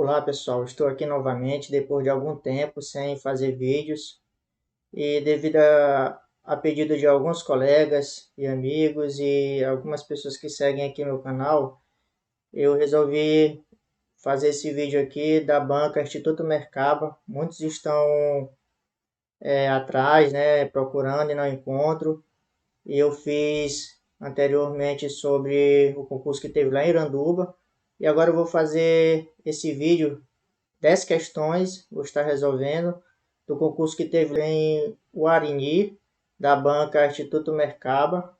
Olá pessoal, estou aqui novamente depois de algum tempo sem fazer vídeos e devido a pedido de alguns colegas e amigos e algumas pessoas que seguem aqui meu canal, eu resolvi fazer esse vídeo aqui da banca Instituto Mercaba. Muitos estão atrás, né, procurando e não encontro, e eu fiz anteriormente sobre o concurso que teve lá em Iranduba e agora eu vou fazer esse vídeo 10 questões, vou estar resolvendo, do concurso que teve em Uarini, da banca Instituto Mercaba.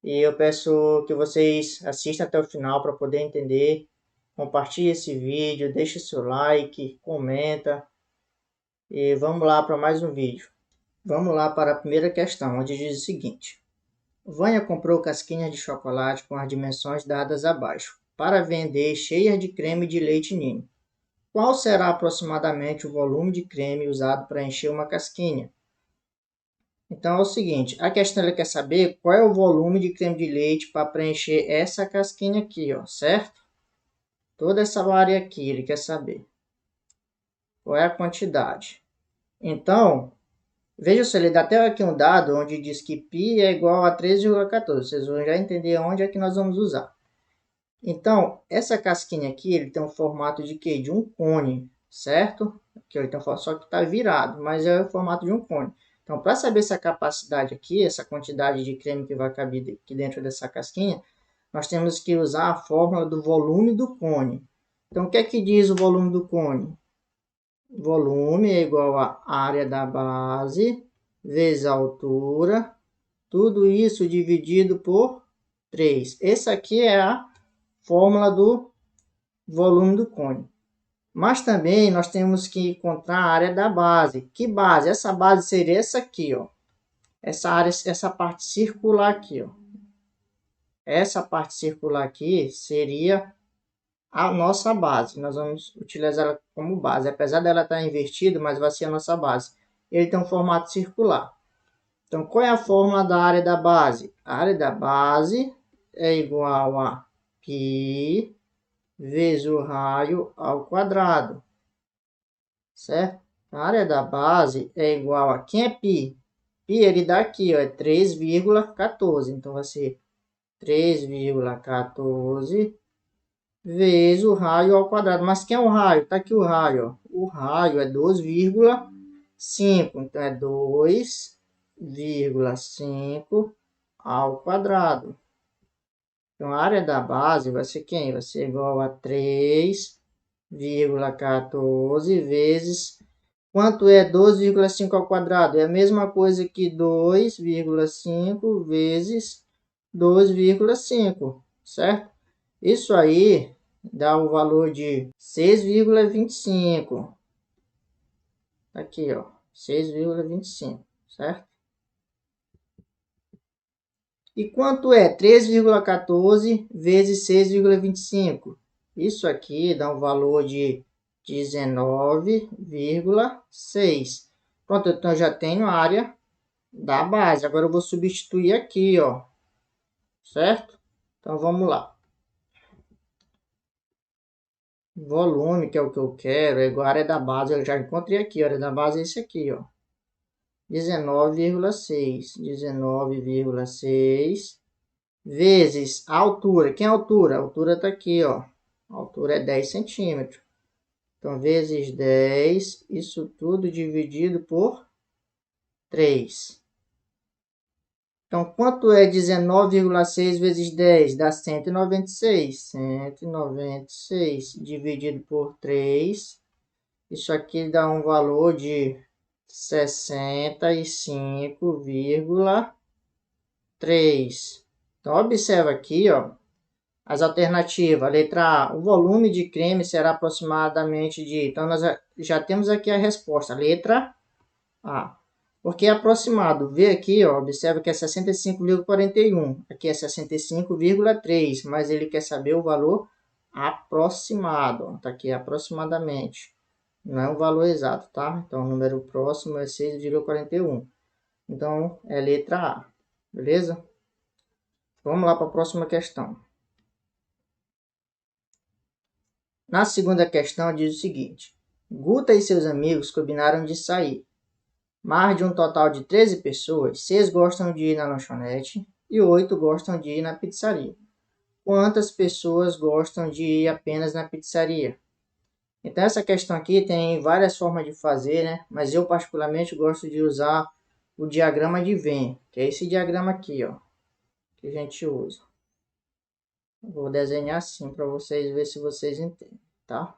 E eu peço que vocês assistam até o final para poder entender. Compartilhe esse vídeo, deixe seu like, comenta. E vamos lá para mais um vídeo. Vamos lá para a primeira questão, onde diz o seguinte. Vânia comprou casquinhas de chocolate com as dimensões dadas abaixo, para vender cheias de creme de leite ninho. Qual será aproximadamente o volume de creme usado para encher uma casquinha? Então é o seguinte, a questão ela quer saber qual é o volume de creme de leite para preencher essa casquinha aqui, ó, certo? Toda essa área aqui ele quer saber. Qual é a quantidade? Então, veja só, ele dá até aqui um dado onde diz que π é igual a 13,14. Vocês vão já entender onde é que nós vamos usar. Então, essa casquinha aqui, ele tem um formato de quê? De um cone, certo? Aqui, então, só que está virado, mas é o formato de um cone. Então, para saber essa capacidade aqui, essa quantidade de creme que vai caber aqui dentro dessa casquinha, nós temos que usar a fórmula do volume do cone. Então, o que é que diz o volume do cone? Volume é igual a área da base vezes a altura, tudo isso dividido por 3. Essa aqui é a fórmula do volume do cone. Mas também nós temos que encontrar a área da base. Que base? Essa base seria essa aqui, ó. Essa área, essa parte circular aqui, ó. Essa parte circular aqui seria a nossa base. Nós vamos utilizar ela como base. Apesar dela estar invertida, mas vai ser a nossa base. Ele tem um formato circular. Então, qual é a fórmula da área da base? A área da base é igual a π vezes o raio ao quadrado, certo? A área da base é igual a, quem é π? Π ele dá aqui, ó, é 3,14, então vai ser 3,14 vezes o raio ao quadrado. Mas quem é o raio? Tá aqui o raio, ó. O raio é 2,5, então é 2,5 ao quadrado. Então, a área da base vai ser quem? Vai ser igual a 3,14 vezes... Quanto é 12,5 ao quadrado? É a mesma coisa que 2,5 vezes 2,5, certo? Isso aí dá o valor de 6,25. Aqui, ó, 6,25, certo? E quanto é 3,14 vezes 6,25? Isso aqui dá um valor de 19,6. Pronto, então eu já tenho a área da base. Agora eu vou substituir aqui, ó. Certo? Então vamos lá. Volume, que é o que eu quero, é igual a área da base. Eu já encontrei aqui, a área da base é esse aqui, ó. 19,6. 19,6 vezes a altura. Quem é a altura? A altura está aqui, ó. A altura é 10 centímetros. Então, vezes 10, isso tudo dividido por 3. Então, quanto é 19,6 vezes 10? Dá 196. 196 dividido por 3. Isso aqui dá um valor de 65,3. Então, observa aqui, ó, as alternativas. Letra A, o volume de creme será aproximadamente de... Então, nós já temos aqui a resposta. Letra A. Porque é aproximado. Vê aqui, ó, observa que é 65,41. Aqui é 65,3. Mas ele quer saber o valor aproximado. Está aqui, aproximadamente. Não é um valor exato, tá? Então, o número próximo é 6,41. Então, é letra A. Beleza? Vamos lá para a próxima questão. Na segunda questão diz o seguinte: Guta e seus amigos combinaram de sair. Mas de um total de 13 pessoas, 6 gostam de ir na lanchonete e 8 gostam de ir na pizzaria. Quantas pessoas gostam de ir apenas na pizzaria? Então essa questão aqui tem várias formas de fazer, né? Mas eu particularmente gosto de usar o diagrama de Venn, que é esse diagrama aqui, ó, que a gente usa. Vou desenhar assim para vocês verem se vocês entendem, tá?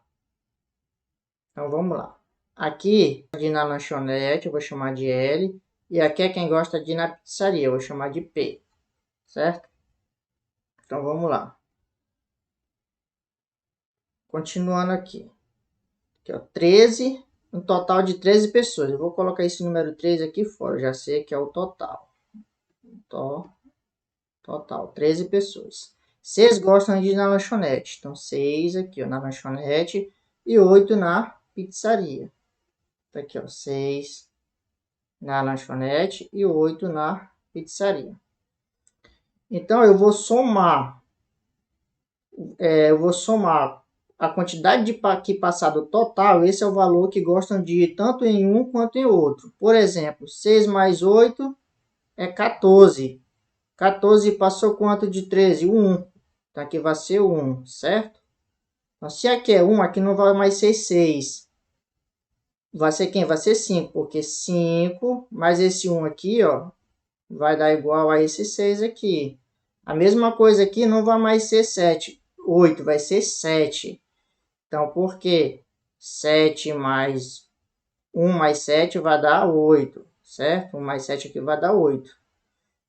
Então vamos lá. Aqui, de ir na lanchonete, eu vou chamar de L. E aqui é quem gosta de ir na pizzaria, eu vou chamar de P. Certo? Então vamos lá. Continuando aqui. Aqui, ó, 13, um total de 13 pessoas. Eu vou colocar esse número 13 aqui fora, já sei que é o total. Total, 13 pessoas. 6 gostam de ir na lanchonete. Então 6 aqui, ó, na lanchonete e 8 na pizzaria. Tá aqui, ó, 6 na lanchonete e 8 na pizzaria. Então eu vou somar a quantidade de que passar do total. Esse é o valor que gostam de ir tanto em um quanto em outro. Por exemplo, 6 mais 8 é 14. 14 passou quanto de 13? 1. Então aqui vai ser 1, certo? Então, se aqui é 1, aqui não vai mais ser 6. Vai ser quem? Vai ser 5, porque 5 mais esse 1 aqui, ó, vai dar igual a esse 6 aqui. A mesma coisa aqui não vai mais ser 7. 8 vai ser 7. Então, por quê? 7 mais 1 mais 7 vai dar 8, certo? 1 mais 7 aqui vai dar 8.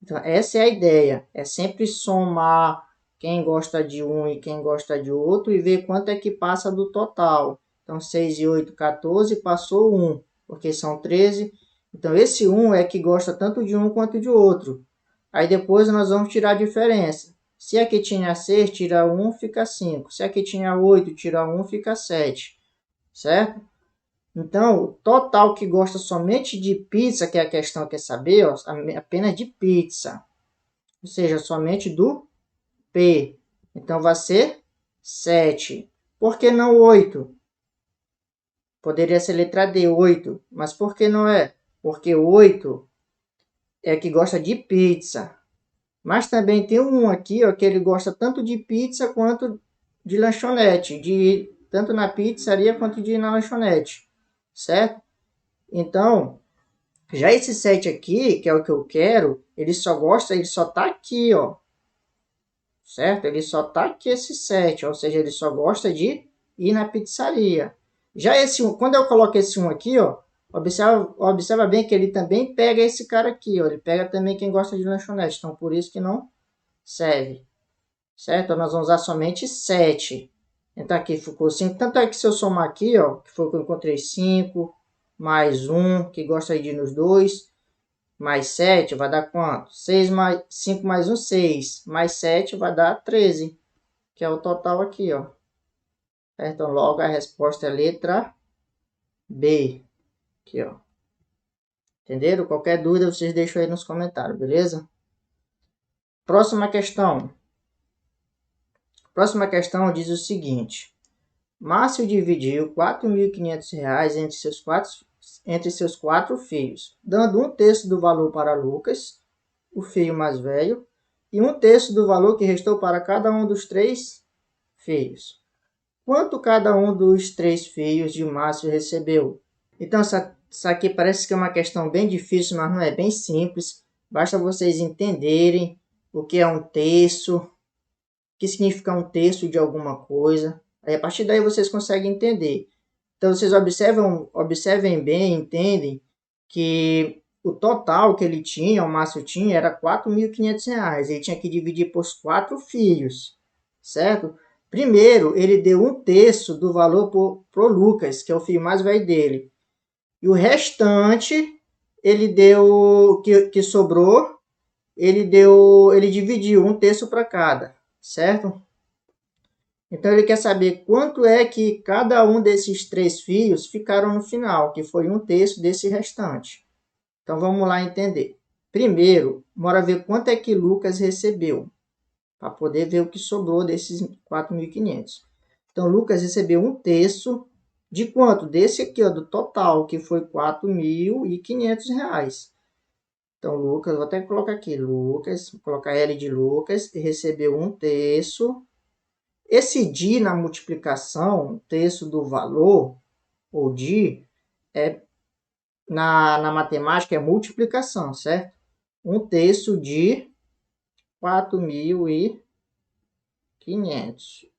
Então, essa é a ideia. É sempre somar quem gosta de um e quem gosta de outro e ver quanto é que passa do total. Então, 6 e 8, 14, passou 1, porque são 13. Então, esse 1 é que gosta tanto de um quanto de outro. Aí depois nós vamos tirar a diferença. Se aqui tinha 6, tira 1, fica 5. Se aqui tinha 8, tira 1, fica 7. Certo? Então, o total que gosta somente de pizza, que é a questão que quer saber, ó, apenas de pizza. Ou seja, somente do P. Então, vai ser 7. Por que não 8? Poderia ser letra D, 8. Mas por que não é? Porque 8 é que gosta de pizza. Mas também tem um aqui, ó, que ele gosta tanto de pizza quanto de lanchonete. Tanto na pizzaria quanto de ir na lanchonete. Certo? Então, já esse 7 aqui, que é o que eu quero, ele só tá aqui, ó. Certo? Ele só tá aqui esse 7, ou seja, ele só gosta de ir na pizzaria. Já esse 1, quando eu coloco esse 1 aqui, ó, observa bem que ele também pega esse cara aqui, ó. Ele pega também quem gosta de lanchonete, então por isso que não serve. Certo? Então, nós vamos usar somente 7. Então aqui ficou 5. Tanto é que se eu somar aqui, ó, que foi o que eu encontrei 5, mais 1, que gosta de ir nos dois, mais 7 vai dar quanto? 6 mais 5 mais 1, 6. Mais 7 vai dar 13, que é o total aqui, ó. Então logo a resposta é letra B. Aqui, ó. Entenderam? Qualquer dúvida vocês deixam aí nos comentários, beleza? Próxima questão. Próxima questão diz o seguinte: Márcio dividiu R$ 4.500 entre seus quatro filhos, dando um terço do valor para Lucas, o filho mais velho, e um terço do valor que restou para cada um dos três filhos. Quanto cada um dos três filhos de Márcio recebeu? Então, isso aqui parece que é uma questão bem difícil, mas não é, bem simples. Basta vocês entenderem o que é um terço, o que significa um terço de alguma coisa. Aí, a partir daí vocês conseguem entender. Então, vocês observem bem, entendem que o total que ele tinha, o Márcio tinha, era R$ 4.500. Ele tinha que dividir por 4 filhos, certo? Primeiro, ele deu um terço do valor para o Lucas, que é o filho mais velho dele. E o restante, ele deu, que sobrou, ele dividiu um terço para cada, certo? Então ele quer saber quanto é que cada um desses três filhos ficaram no final, que foi um terço desse restante. Então vamos lá entender. Primeiro, bora ver quanto é que Lucas recebeu, para poder ver o que sobrou desses 4.500. Então, Lucas recebeu 1/3 de quanto? Desse aqui, ó, do total, que foi R$ 4.500. Então, Lucas, vou até colocar aqui, Lucas, vou colocar L de Lucas, recebeu 1/3. Esse de na multiplicação, 1/3 do valor, ou de, na matemática é multiplicação, certo? 1/3 de 4.500.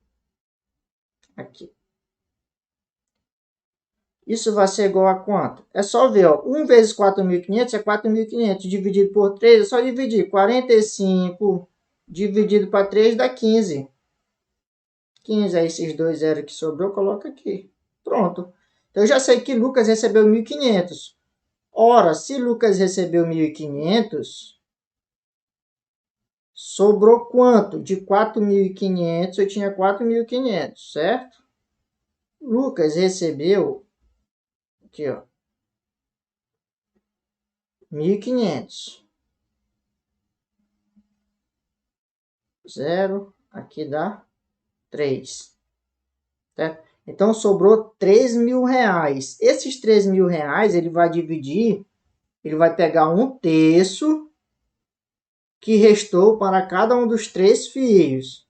Aqui. Isso vai ser igual a quanto? É só ver, ó, 1 vezes 4.500 é 4.500, dividido por 3 é só dividir. 45 dividido para 3 dá 15. 15, aí esses dois zeros que sobrou, coloca aqui. Pronto. Então, eu já sei que Lucas recebeu 1.500. Ora, se Lucas recebeu 1.500, sobrou quanto? De 4.500, eu tinha 4.500, certo? Lucas recebeu, aqui ó, 1.500. 0, aqui dá 3. Certo? Então, sobrou R$ 3.000. Esses R$ 3.000, ele vai dividir, ele vai pegar 1/3 que restou para cada um dos 3 filhos.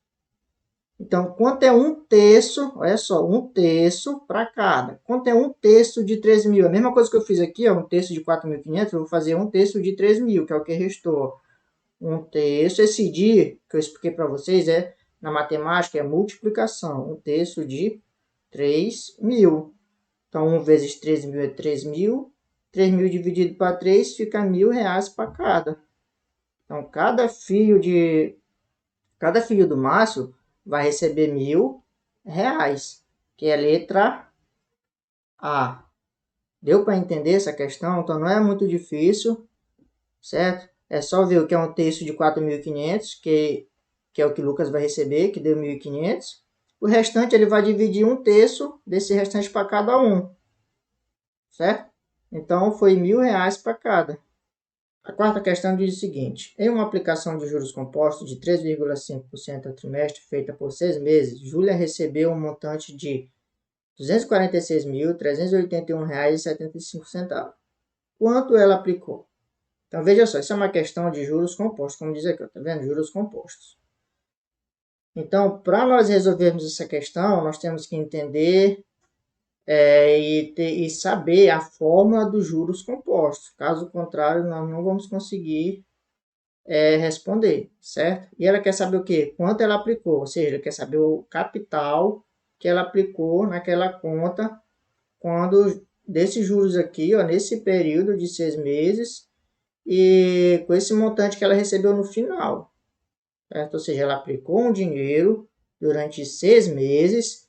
Então, quanto é 1/3? Olha só, 1/3 para cada. Quanto é 1/3 de 3.000? A mesma coisa que eu fiz aqui, ó, 1/3 de 4.500, eu vou fazer 1/3 de 3.000, que é o que restou. 1/3, esse de, que eu expliquei para vocês, na matemática, é multiplicação. 1/3 de 3.000. Então, 1 vezes 3.000 é 3.000. 3.000 dividido para 3 fica R$ 1.000 para cada. Então, cada filho do Márcio vai receber R$ 1.000, que é a letra A. Deu para entender essa questão? Então, não é muito difícil, certo? É só ver o que é 1/3 de 4.500, que é o que Lucas vai receber, que deu 1.500. O restante ele vai dividir 1/3 desse restante para cada um, certo? Então, foi R$ 1.000 para cada. A quarta questão diz o seguinte: em uma aplicação de juros compostos de 3,5% ao trimestre feita por 6 meses, Júlia recebeu um montante de R$ 246.381,75. Quanto ela aplicou? Então, veja só, isso é uma questão de juros compostos, como diz aqui, tá vendo? Juros compostos. Então, para nós resolvermos essa questão, nós temos que entender e saber a fórmula dos juros compostos. Caso contrário, nós não vamos conseguir responder, certo? E ela quer saber o quê? Quanto ela aplicou, ou seja, ela quer saber o capital que ela aplicou naquela conta quando desses juros aqui, ó, nesse período de 6 meses e com esse montante que ela recebeu no final, certo? Ou seja, ela aplicou um dinheiro durante 6 meses,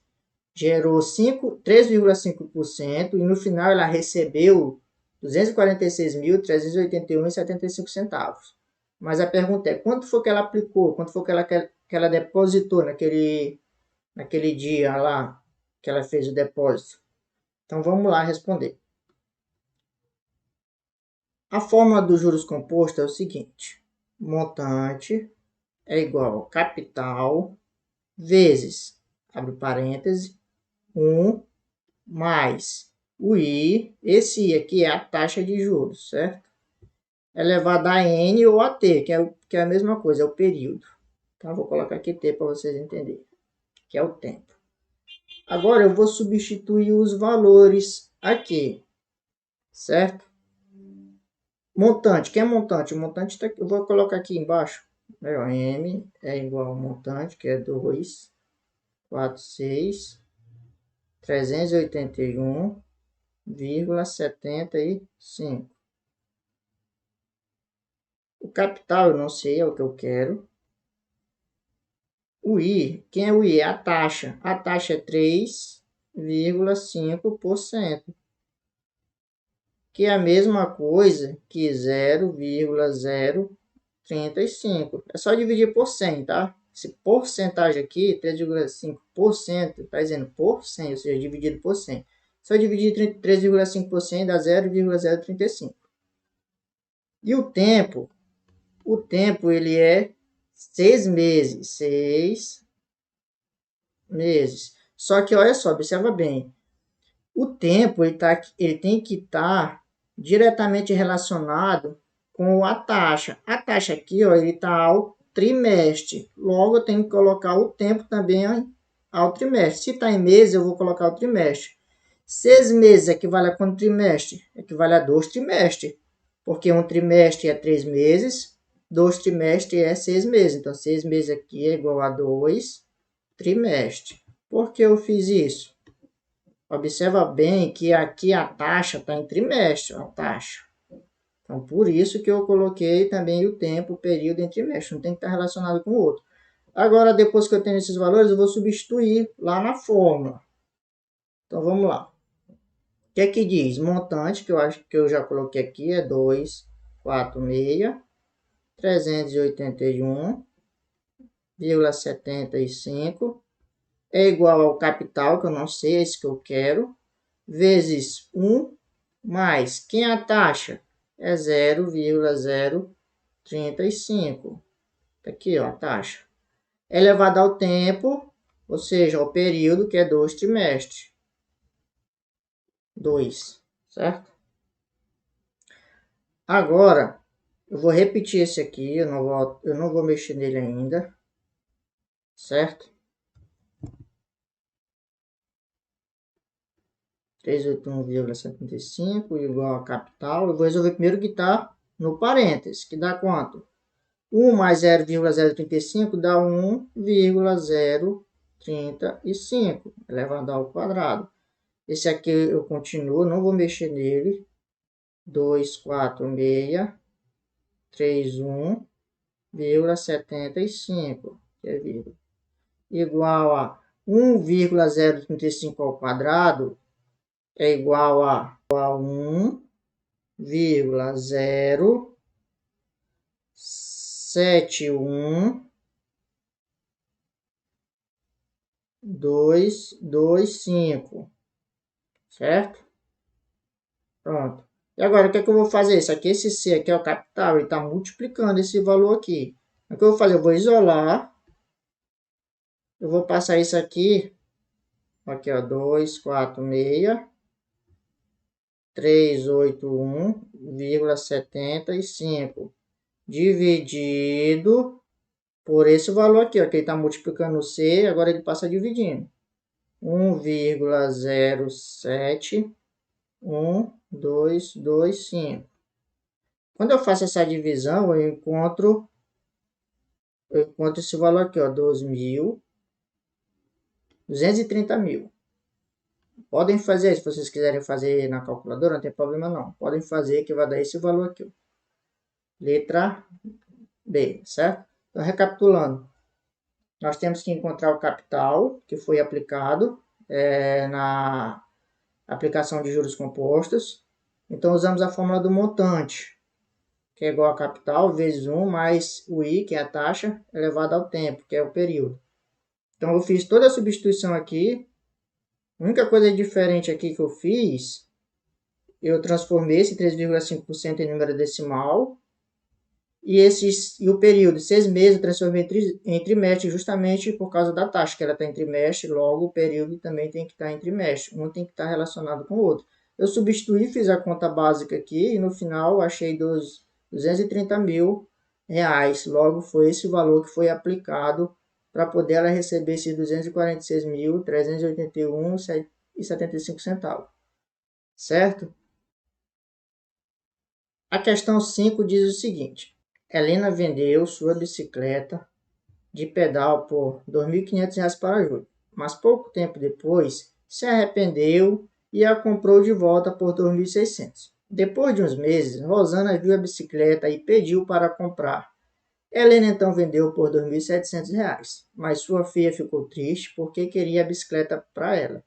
gerou 3,5% e no final ela recebeu R$ 246.381,75. Mas a pergunta é, quanto foi que ela aplicou? Quanto foi que ela depositou naquele dia lá que ela fez o depósito? Então, vamos lá responder. A fórmula dos juros compostos é o seguinte. Montante é igual a capital vezes, abre parêntese, 1 mais o I. Esse I aqui é a taxa de juros, certo? Elevado a N ou a T, que é a mesma coisa, é o período. Então, vou colocar aqui T para vocês entenderem, que é o tempo. Agora, eu vou substituir os valores aqui, certo? Montante, que é montante? O montante tá, eu vou colocar aqui embaixo. M é igual ao montante, que é 246.381,75. O capital eu não sei, é o que eu quero. O I, quem é o I? É a taxa. A taxa é 3,5%. Que é a mesma coisa que 0,035. É só dividir por 100, tá? Esse porcentagem aqui, 3,5%, está dizendo por 100, ou seja, dividido por 100. Só dividir 3,5% dá 0,035. E o tempo ele é 6 meses. 6 meses. Só que olha só, observa bem. O tempo ele tem que estar diretamente relacionado com a taxa. A taxa aqui, ó, ele está ao trimestre. Logo, eu tenho que colocar o tempo também ao trimestre. Se está em meses, eu vou colocar o trimestre. 6 meses equivale a quanto trimestre? Equivale a 2 trimestres. Porque um trimestre é 3 meses, 2 trimestres é 6 meses. Então, 6 meses aqui é igual a 2 trimestres. Por que eu fiz isso? Observa bem que aqui a taxa está em trimestre, a taxa. Então, por isso que eu coloquei também o tempo, o período em trimestre. Não tem que estar relacionado com o outro. Agora, depois que eu tenho esses valores, eu vou substituir lá na fórmula. Então, vamos lá. O que é que diz? Montante, que eu acho que eu já coloquei aqui, é 246.381,75. É igual ao capital, que eu não sei, é esse que eu quero, vezes 1, mais, quem é a taxa? É 0,035. Tá aqui, ó, a taxa. Elevado ao tempo, ou seja, ao período, que é 2 trimestres. 2, certo? Agora, eu vou repetir esse aqui, eu não vou mexer nele ainda, certo? 381,75 igual a capital. Eu vou resolver primeiro que está no parênteses, que dá quanto? 1 mais 0,035 dá 1,035 elevado ao quadrado. Esse aqui eu continuo, não vou mexer nele. 246,31,75 que é vírgula, igual a 1,035 ao quadrado é igual a 1,071,225, certo? Pronto. E agora, o que é que eu vou fazer? Esse C aqui é o capital, ele está multiplicando esse valor aqui. O que eu vou fazer? Eu vou isolar. Eu vou passar isso aqui. Aqui, ó, 246.381,75 dividido por esse valor aqui, ó, que ele está multiplicando o C, agora ele passa dividindo. 1,071,225. Quando eu faço essa divisão, eu encontro esse valor aqui, ó, 230 mil. Podem fazer, se vocês quiserem fazer na calculadora, não tem problema não. Podem fazer que vai dar esse valor aqui, ó. Letra B, certo? Então, recapitulando, nós temos que encontrar o capital que foi aplicado na aplicação de juros compostos. Então, usamos a fórmula do montante, que é igual a capital vezes 1 mais o I, que é a taxa, elevado ao tempo, que é o período. Então, eu fiz toda a substituição aqui. A única coisa diferente aqui que eu fiz, eu transformei esse 3,5% em número decimal. E o período, 6 meses, eu transformei em trimestre justamente por causa da taxa, que ela está em trimestre, logo o período também tem que estar em trimestre. Um tem que estar relacionado com o outro. Eu substituí, fiz a conta básica aqui e no final achei 230 mil reais. Logo foi esse valor que foi aplicado para poder ela receber esses 246.381,75 centavos. Certo? A questão 5 diz o seguinte. Helena vendeu sua bicicleta de pedal por R$ 2.500 para Júlio, mas pouco tempo depois se arrependeu e a comprou de volta por R$ 2.600. Depois de uns meses, Rosana viu a bicicleta e pediu para comprar. Helena então vendeu por R$ 2.700, mas sua filha ficou triste porque queria a bicicleta para ela.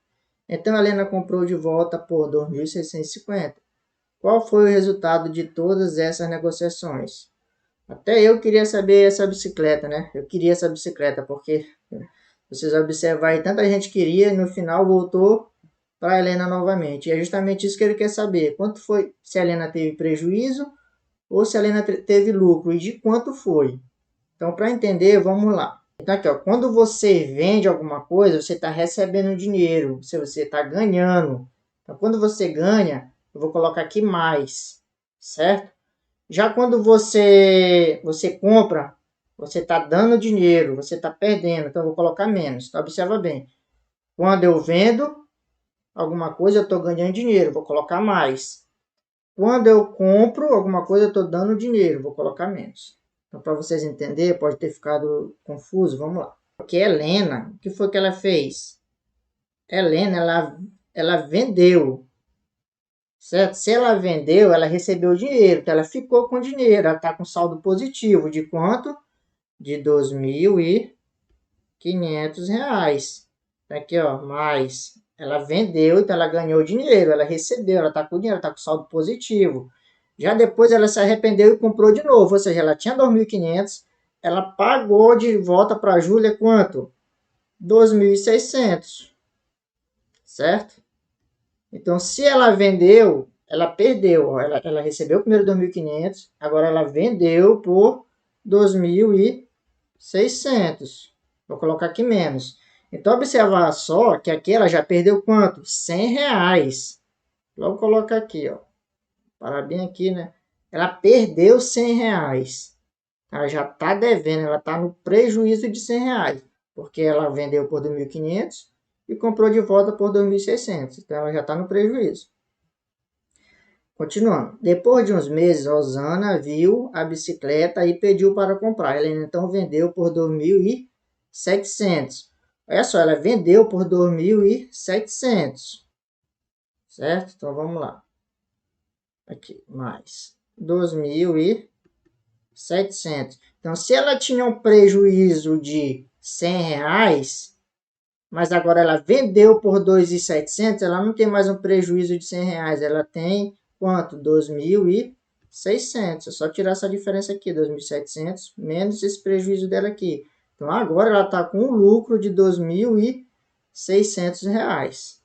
Então Helena comprou de volta por R$ 2.650. Qual foi o resultado de todas essas negociações? Até eu queria saber essa bicicleta, né? Eu queria essa bicicleta, porque vocês observarem aí, tanta gente queria e no final voltou para a Helena novamente. E é justamente isso que ele quer saber. Quanto foi, se a Helena teve prejuízo ou se a Helena teve lucro e de quanto foi. Então, para entender, vamos lá. Então aqui, ó, quando você vende alguma coisa, você está recebendo dinheiro, você está ganhando. Então quando você ganha, eu vou colocar aqui mais, certo? Já quando você compra, você está dando dinheiro, você está perdendo, então eu vou colocar menos. Então observa bem. Quando eu vendo alguma coisa, eu estou ganhando dinheiro, vou colocar mais. Quando eu compro alguma coisa, eu estou dando dinheiro, vou colocar menos. Então, para vocês entenderem, pode ter ficado confuso, vamos lá. Porque Helena, o que foi que ela fez? Helena, ela vendeu, certo? Se ela vendeu, ela recebeu dinheiro, então ela ficou com dinheiro, ela está com saldo positivo de quanto? De R$ 2.500. Aqui, ó, mais. Ela vendeu, então ela ganhou dinheiro, ela recebeu, ela está com dinheiro, está com saldo positivo. Já depois ela se arrependeu e comprou de novo, ou seja, ela tinha 2.500, ela pagou de volta para a Júlia quanto? 2.600, certo? Então, se ela vendeu, ela perdeu. Ela recebeu primeiro 2.500, agora ela vendeu por 2.600. Vou colocar aqui menos. Então, observar só que aqui ela já perdeu quanto? R$ 100. Logo coloca aqui, ó. Para bem aqui, né? Ela perdeu R$ 100. Ela já está devendo, ela está no prejuízo de R$ 100. Porque ela vendeu por 2.500 e comprou de volta por 2.600. Então, ela já está no prejuízo. Continuando. Depois de uns meses, Rosana viu a bicicleta e pediu para comprar. Ela então vendeu por 2.700. Olha só, ela vendeu por 2.700. Certo? Então vamos lá. Aqui, mais 2.700. Então, se ela tinha um prejuízo de R$ 100, mas agora ela vendeu por 2.700, ela não tem mais um prejuízo de R$ 100. Ela tem quanto? 2.600. É só tirar essa diferença aqui, 2.700, menos esse prejuízo dela aqui. Então, agora ela está com um lucro de R$ 2.600.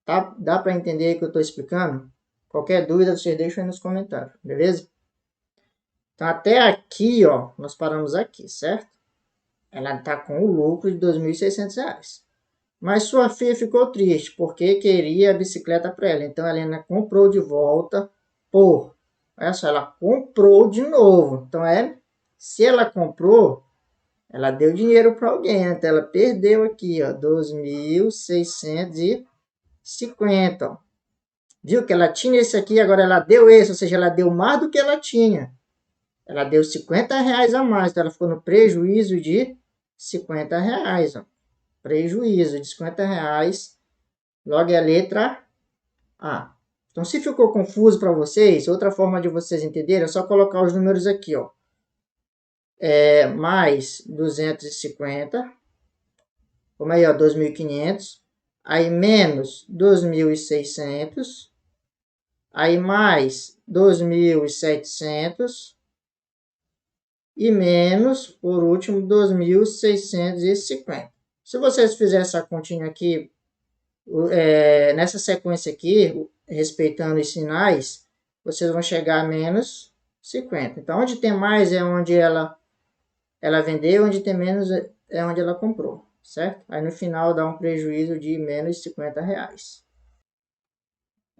Tá? Dá para entender aí que eu estou explicando? Qualquer dúvida, vocês deixam aí nos comentários, beleza? Então, até aqui, ó, nós paramos aqui, certo? Ela está com o lucro de R$ 2.600. Mas sua filha ficou triste porque queria a bicicleta para ela. Então, a Helena comprou de volta por... Olha só, ela comprou de novo. Então, se ela comprou, ela deu dinheiro para alguém. Então, ela perdeu aqui, ó, 2.650. Viu que ela tinha esse aqui, agora ela deu esse. Ou seja, ela deu mais do que ela tinha. Ela deu R$ 50 a mais. Então, ela ficou no prejuízo de R$ 50, ó. Prejuízo de R$ 50, logo é a letra A. Então, se ficou confuso para vocês, outra forma de vocês entenderem é só colocar os números aqui, ó. Mais 250, como aí, ó, 2.500, aí menos 2.600, aí mais 2.700 e menos, por último, 2.650. Se vocês fizerem essa continha aqui, nessa sequência aqui, respeitando os sinais, vocês vão chegar a menos 50. Então, onde tem mais é onde ela vendeu, onde tem menos é onde ela comprou, certo? Aí no final dá um prejuízo de menos R$ 50.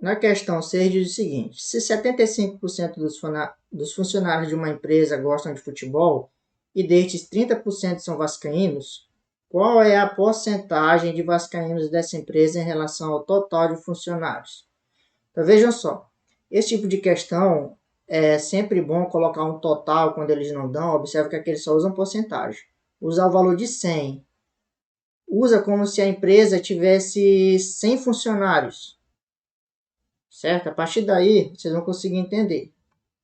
Na questão 6 diz o seguinte: se 75% dos funcionários de uma empresa gostam de futebol e destes 30% são vascaínos, qual é a porcentagem de vascaínos dessa empresa em relação ao total de funcionários? Então vejam só, esse tipo de questão é sempre bom colocar um total quando eles não dão. Observe que aqui eles só usam porcentagem. Usar o valor de 100. Usa como se a empresa tivesse 100 funcionários. Certo? A partir daí, vocês vão conseguir entender.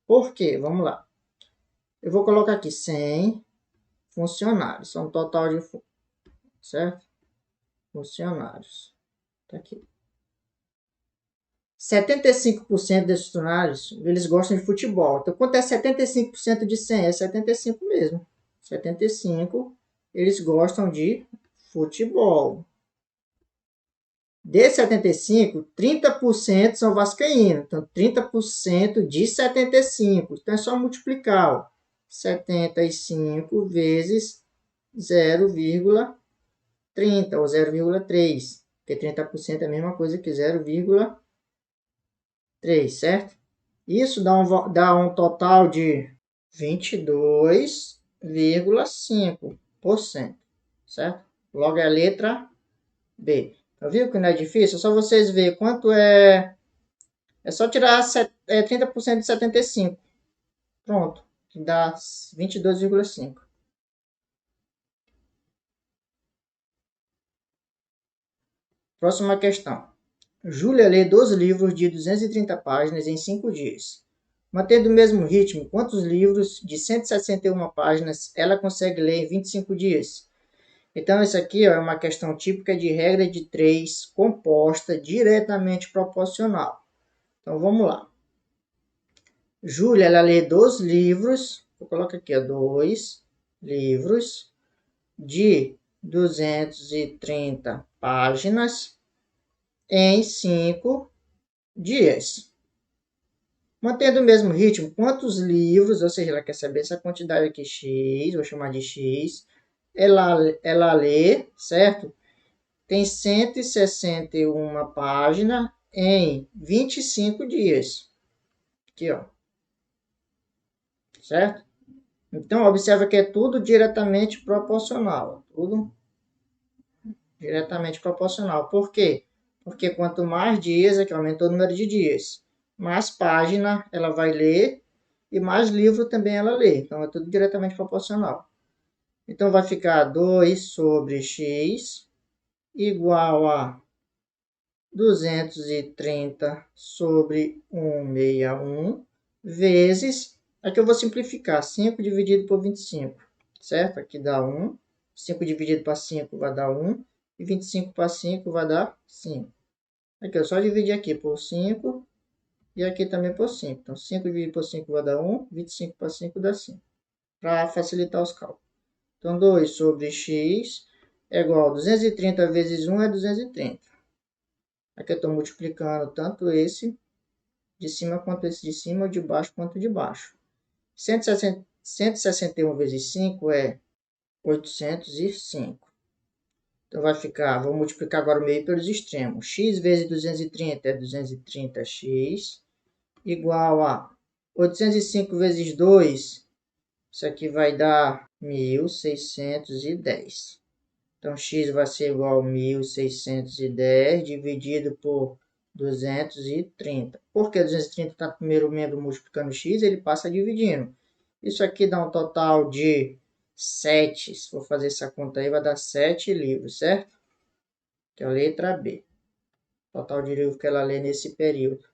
Por quê? Vamos lá. Eu vou colocar aqui 100 funcionários. São um total de... Certo? Funcionários. Tá aqui. 75% desses funcionários, eles gostam de futebol. Então, quanto é 75% de 100? É 75 mesmo. 75, eles gostam de futebol. De 75, 30% são vascaínos. Então, 30% de 75. Então, é só multiplicar. Ó. 75 vezes 0,30 ou 0,3, porque 30% é a mesma coisa que 0,3, certo? Isso dá um total de 22,5%, certo? Logo é a letra B. Então, viu que não é difícil? É só vocês verem quanto é. É só tirar 30% de 75. Pronto. Que dá 22,5. Próxima questão. Júlia lê 12 livros de 230 páginas em 5 dias. Mantendo o mesmo ritmo, quantos livros de 161 páginas ela consegue ler em 25 dias? Então, isso aqui é uma questão típica de regra de 3 composta diretamente proporcional. Então, vamos lá. Júlia, ela lê 2 livros, vou colocar aqui, 2 livros de 230 páginas em 5 dias. Mantendo o mesmo ritmo, quantos livros, ou seja, ela quer saber essa quantidade aqui, X, vou chamar de X, ela lê, certo? Tem 161 páginas em 25 dias. Aqui, ó. Certo? Então, observa que é tudo diretamente proporcional. Tudo diretamente proporcional. Por quê? Porque quanto mais dias, é que aumentou o número de dias, mais página ela vai ler e mais livro também ela lê. Então, é tudo diretamente proporcional. Então, vai ficar 2 sobre x igual a 230 sobre 161 vezes, aqui eu vou simplificar, 5 dividido por 25, certo? Aqui dá 1, 5 dividido por 5 vai dar 1, e 25 para 5 vai dar 5. Aqui eu só dividir aqui por 5, e aqui também por 5. Então, 5 dividido por 5 vai dar 1, 25 para 5 dá 5, para facilitar os cálculos. Então, 2 sobre x é igual a 230 vezes 1 é 230. Aqui eu estou multiplicando tanto esse de cima quanto esse de cima, ou de baixo quanto de baixo. 161 vezes 5 é 805. Então vai ficar, vou multiplicar agora o meio pelos extremos. X vezes 230 é 230x, igual a 805 vezes 2, isso aqui vai dar 1610. Então, x vai ser igual a 1610 dividido por 230. Por que 230 está no primeiro membro multiplicando x? Ele passa dividindo. Isso aqui dá um total de 7. Se for fazer essa conta aí, vai dar 7 livros, certo? Que é a letra B. Total de livros que ela lê nesse período.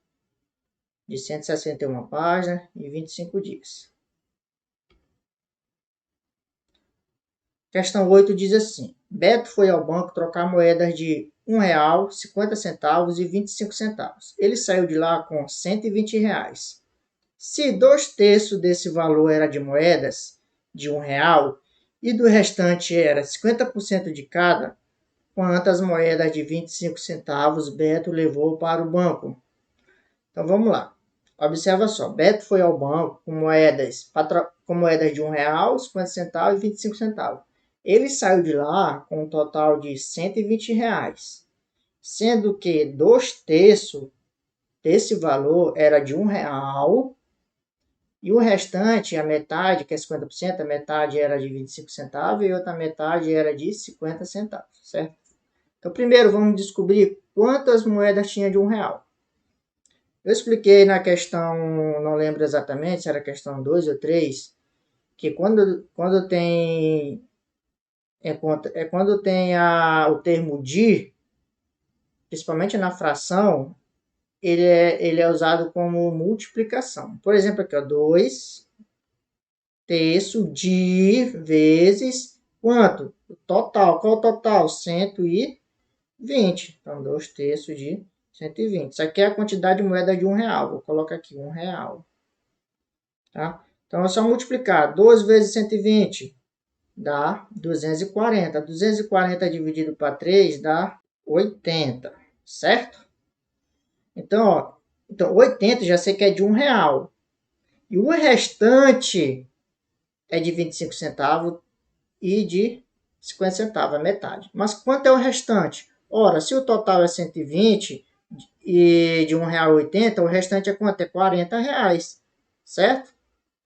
De 161 páginas e 25 dias. Questão 8 diz assim: Beto foi ao banco trocar moedas de R$1, 50 centavos e 25 centavos. Ele saiu de lá com 120 reais. Se 2/3 desse valor era de moedas de R$1 e do restante era 50% de cada, quantas moedas de 25 centavos Beto levou para o banco? Então vamos lá. Observa só, Beto foi ao banco com moedas de R$1, 50 centavos e 25 centavos. Ele saiu de lá com um total de 120 reais, sendo que 2/3 desse valor era de R$1 e o restante, a metade, que é 50%, a metade era de 25 centavos e outra metade era de 50 centavos, certo? Então, primeiro vamos descobrir quantas moedas tinha de R$1. Eu expliquei na questão, não lembro exatamente se era questão 2 ou 3, que quando tem quando tem o termo de, principalmente na fração, ele é usado como multiplicação. Por exemplo, aqui, ó, 2/3 de vezes quanto? O total. Qual o total? 120. Então, 2/3 de 120. Isso aqui é a quantidade de moeda de R$1. Vou colocar aqui, R$1. Tá? Então, é só multiplicar. 2 vezes 120 dá 240. 240 dividido para 3 dá 80, certo? Então, 80 já sei que é de R$1. E o restante é de 25 centavos e de 50 centavos, a metade. Mas quanto é o restante? Ora, se o total é 120 e de R$1,80, o restante é quanto? É R$40, certo?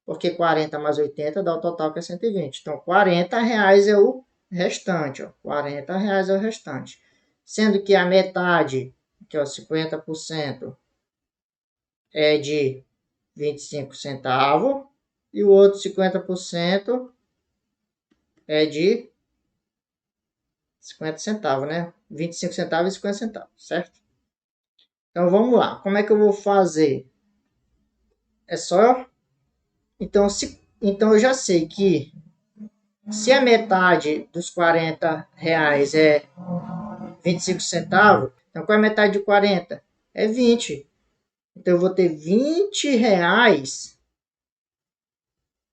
Porque 40 mais 80 dá o total que é 120. Então, R$40 é o restante. Ó. R$40 é o restante. Sendo que a metade, que é o 50%, é de 25 centavos. E o outro 50% é de 50 centavos, né? 25 centavos e 50 centavos, certo? Então, vamos lá. Como é que eu vou fazer? É só... Então eu já sei que se a metade dos R$40 é 25 centavos, então qual é a metade de 40? É 20. Então eu vou ter R$20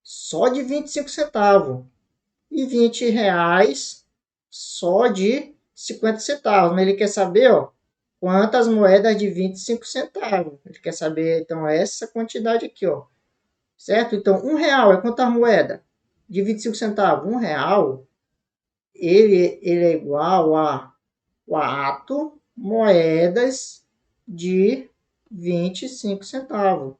só de 25 centavos. E R$20 só de 50 centavos. Mas ele quer saber, ó, quantas moedas de 25 centavos. Ele quer saber, então, essa quantidade aqui, ó. Certo? Então, R$1 é quantas moedas? De 25 centavos. R$1, ele é igual a 4 moedas de 25 centavos.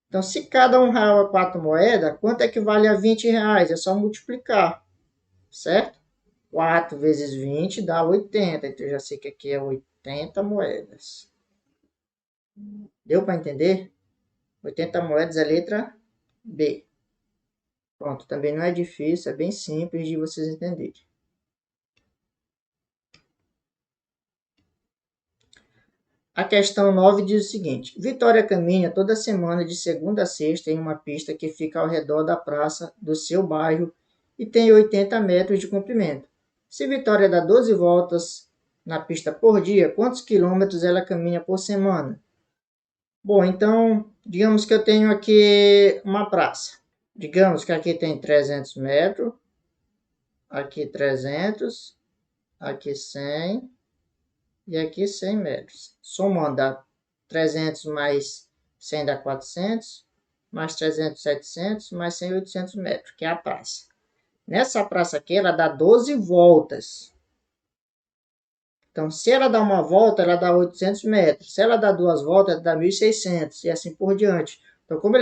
Então, se cada R$1 é 4 moedas, quanto é que vale a R$20? É só multiplicar, certo? 4 vezes 20 dá 80. Então, eu já sei que aqui é 80 moedas. Deu para entender? 80 moedas é a letra B. Pronto, também não é difícil, é bem simples de vocês entenderem. A questão 9 diz o seguinte: Vitória caminha toda semana de segunda a sexta em uma pista que fica ao redor da praça do seu bairro e tem 80 metros de comprimento. Se Vitória dá 12 voltas na pista por dia, quantos quilômetros ela caminha por semana? Bom, então, digamos que eu tenho aqui uma praça. Digamos que aqui tem 300 metros, aqui 300, aqui 100 e aqui 100 metros. Somando dá 300 mais 100 dá 400, mais 300, 700, mais 100, 800 metros, que é a praça. Nessa praça aqui, ela dá 12 voltas. Então, se ela dá uma volta, ela dá 800 metros. Se ela dá duas voltas, ela dá 1.600 e assim por diante. Então, como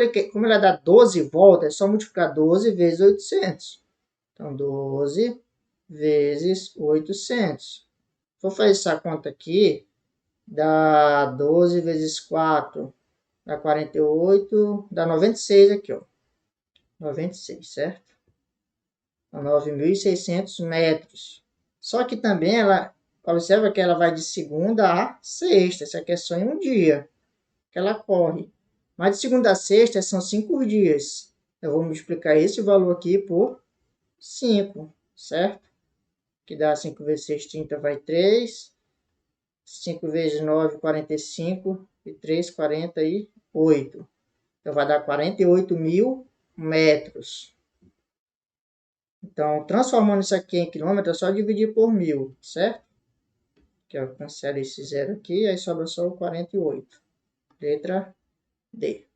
ela dá 12 voltas, é só multiplicar 12 vezes 800. Então, 12 vezes 800. Vou fazer essa conta aqui. Dá 12 vezes 4. Dá 48. Dá 96 aqui, ó. 96, certo? 9.600 metros. Só que também ela... Observa que ela vai de segunda a sexta. Isso aqui é só em um dia que ela corre. Mas de segunda a sexta são 5 dias. Eu vou multiplicar esse valor aqui por 5, certo? Que dá 5 vezes 6, 30, vai 3. 5 vezes 9, 45. E 3, 48. Então vai dar 48.000 metros. Então, transformando isso aqui em quilômetro, é só dividir por 1.000, certo? Que eu cancelo esse zero aqui, aí sobra só o 48. Letra D.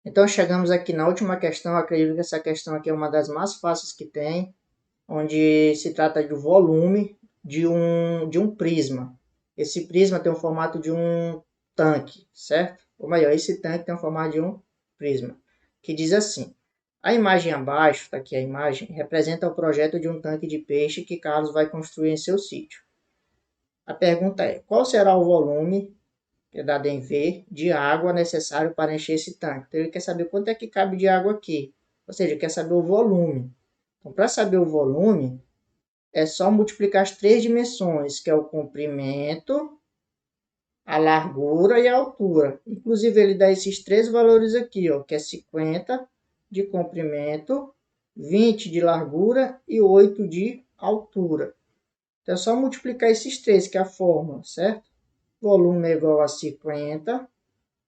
Então chegamos aqui na última questão. Eu acredito que essa questão aqui é uma das mais fáceis que tem, onde se trata do volume de um prisma. Esse prisma tem o formato de um tanque, certo? Ou melhor, esse tanque tem o formato de um prisma, que diz assim: a imagem abaixo, está aqui a imagem, representa o projeto de um tanque de peixe que Carlos vai construir em seu sítio. A pergunta é: qual será o volume, que é dado em V, de água necessário para encher esse tanque? Então ele quer saber quanto é que cabe de água aqui, ou seja, ele quer saber o volume. Então, para saber o volume, é só multiplicar as três dimensões, que é o comprimento, a largura e a altura. Inclusive, ele dá esses três valores aqui, ó, que é 50 de comprimento, 20 de largura e 8 de altura. Então, é só multiplicar esses três, que é a fórmula, certo? Volume é igual a 50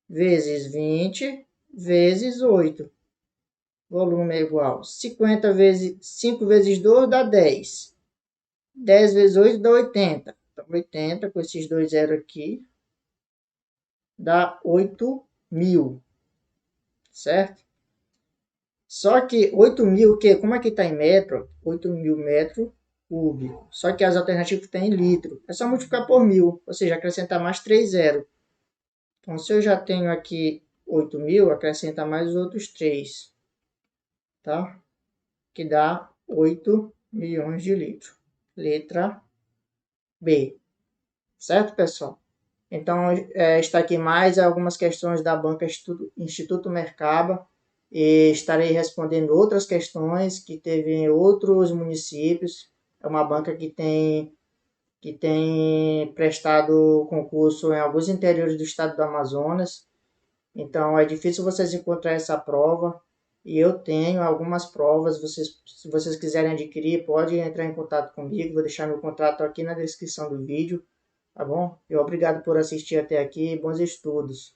vezes 20 vezes 8. Volume é igual a 50 vezes 5 vezes 2 dá 10. 10 vezes 8 dá 80. Então, 80 com esses dois zeros aqui dá 8.000, certo? Só que 8.000, como é que está em metro? 8.000 metros cúbicos. Só que as alternativas têm em litro. É só multiplicar por 1.000, ou seja, acrescentar mais 3 zeros. Então, se eu já tenho aqui 8.000, acrescenta mais os outros 3, tá? Que dá 8 milhões de litros. Letra B. Certo, pessoal? Então, está aqui mais algumas questões da banca Instituto Mercaba e estarei respondendo outras questões que teve em outros municípios. É uma banca que tem prestado concurso em alguns interiores do estado do Amazonas. Então, é difícil vocês encontrar essa prova. E eu tenho algumas provas. Se vocês quiserem adquirir, pode entrar em contato comigo. Vou deixar meu contato aqui na descrição do vídeo. Tá bom? E obrigado por assistir até aqui. Bons estudos.